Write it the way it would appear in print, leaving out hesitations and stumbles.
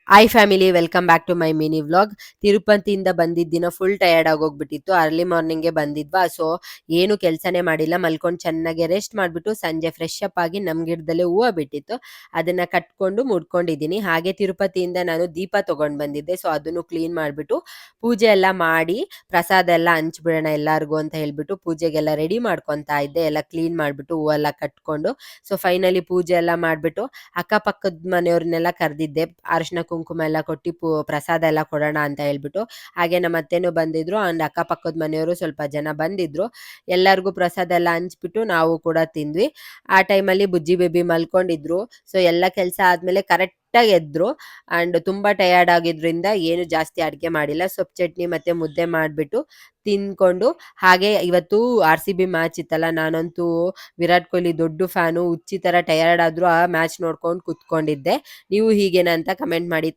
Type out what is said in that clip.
Hi family, welcome back to my mini vlog. ತಿರುಪತಿಯಿಂದ ಬಂದಿದ್ದ ದಿನ ಫುಲ್ ಟಯರ್ಡ್ ಆಗೋಗ್ಬಿಟ್ಟಿತ್ತು. ಅರ್ಲಿ ಮಾರ್ನಿಂಗ್ಗೆ ಬಂದಿದ್ವಾ, ಸೊ ಏನು ಕೆಲಸನೇ ಮಾಡಿಲ್ಲ, ಮಲ್ಕೊಂಡು ಚೆನ್ನಾಗಿ ರೆಸ್ಟ್ ಮಾಡಿಬಿಟ್ಟು ಸಂಜೆ ಫ್ರೆಶ್ ಅಪ್ ಆಗಿ ನಮ್ಮ ಗಿಡದಲ್ಲೇ ಹೂವು ಬಿಟ್ಟಿತ್ತು, ಅದನ್ನ ಕಟ್ಕೊಂಡು ಮುಡ್ಕೊಂಡಿದ್ದೀನಿ. ಹಾಗೆ ತಿರುಪತಿಯಿಂದ ನಾನು ದೀಪ ತಗೊಂಡು ಬಂದಿದ್ದೆ, ಸೊ ಅದನ್ನು ಕ್ಲೀನ್ ಮಾಡಿಬಿಟ್ಟು ಪೂಜೆ ಎಲ್ಲ ಮಾಡಿ ಪ್ರಸಾದ ಎಲ್ಲ ಹಂಚ್ಬಿಡೋಣ ಎಲ್ಲರಿಗೂ ಅಂತ ಹೇಳ್ಬಿಟ್ಟು ಪೂಜೆಗೆಲ್ಲ ರೆಡಿ ಮಾಡ್ಕೊತಾ ಇದ್ದೆ. ಎಲ್ಲ ಕ್ಲೀನ್ ಮಾಡಿಬಿಟ್ಟು ಹೂವೆಲ್ಲ ಕಟ್ಕೊಂಡು, ಸೊ ಫೈನಲಿ ಪೂಜೆ ಎಲ್ಲ ಮಾಡಿಬಿಟ್ಟು ಅಕ್ಕಪಕ್ಕದ ಮನೆಯವ್ರನ್ನೆಲ್ಲ ಕರೆದಿದ್ದೆ. ಅರಿಶಿನ ಕುಂಕುಮ ಎಲ್ಲ ಕೊಟ್ಟು ಪ್ರಸಾದ ಎಲ್ಲ ಕೊಡೋಣ ಅಂತ ಹೇಳ್ಬಿಟ್ಟು. ಹಾಗೆ ನಮ್ಮ ಅತ್ತೆನೂ ಬಂದಿದ್ರು ಅಂಡ್ ಅಕ್ಕಪಕ್ಕದ ಮನೆಯವರು ಸ್ವಲ್ಪ ಜನ ಬಂದಿದ್ರು. ಎಲ್ಲರಿಗೂ ಪ್ರಸಾದ ಎಲ್ಲ ಹಂಚ್ಬಿಟ್ಟು ನಾವು ಕೂಡ ತಿಂದ್ವಿ. ಆ ಟೈಮಲ್ಲಿ ಬುಜ್ಜಿ ಬೇಬಿ ಮಲ್ಕೊಂಡಿದ್ರು. ಸೊ ಎಲ್ಲ ಕೆಲಸ ಆದ್ಮೇಲೆ ಕರೆಕ್ಟಾಗಿ ಎದ್ರು ಅಂಡ್ ತುಂಬಾ ಟಯರ್ಡ್ ಆಗಿದ್ರಿಂದ ಏನು ಜಾಸ್ತಿ ಅಡುಗೆ ಮಾಡಿಲ್ಲ. ಸೊಪ್ಪು ಚಟ್ನಿ ಮತ್ತೆ ಮುದ್ದೆ ಮಾಡಿಬಿಟ್ಟು ತಿನ್ಕೊಂಡು, ಹಾಗೆ ಇವತ್ತು RCB ಮ್ಯಾಚ್ ಇತ್ತಲ್ಲ, ನಾನಂತೂ ವಿರಾಟ್ ಕೊಹ್ಲಿ ದೊಡ್ಡ ಫ್ಯಾನು, ಹುಚ್ಚಿ ತರ ಟಯರ್ಡ್ ಆದ್ರೂ ಆ ಮ್ಯಾಚ್ ನೋಡ್ಕೊಂಡು ಕುತ್ಕೊಂಡಿದ್ದೆ. ನೀವು ಹೀಗೇನಾ ಅಂತ ಕಮೆಂಟ್ ಮಾಡಿ.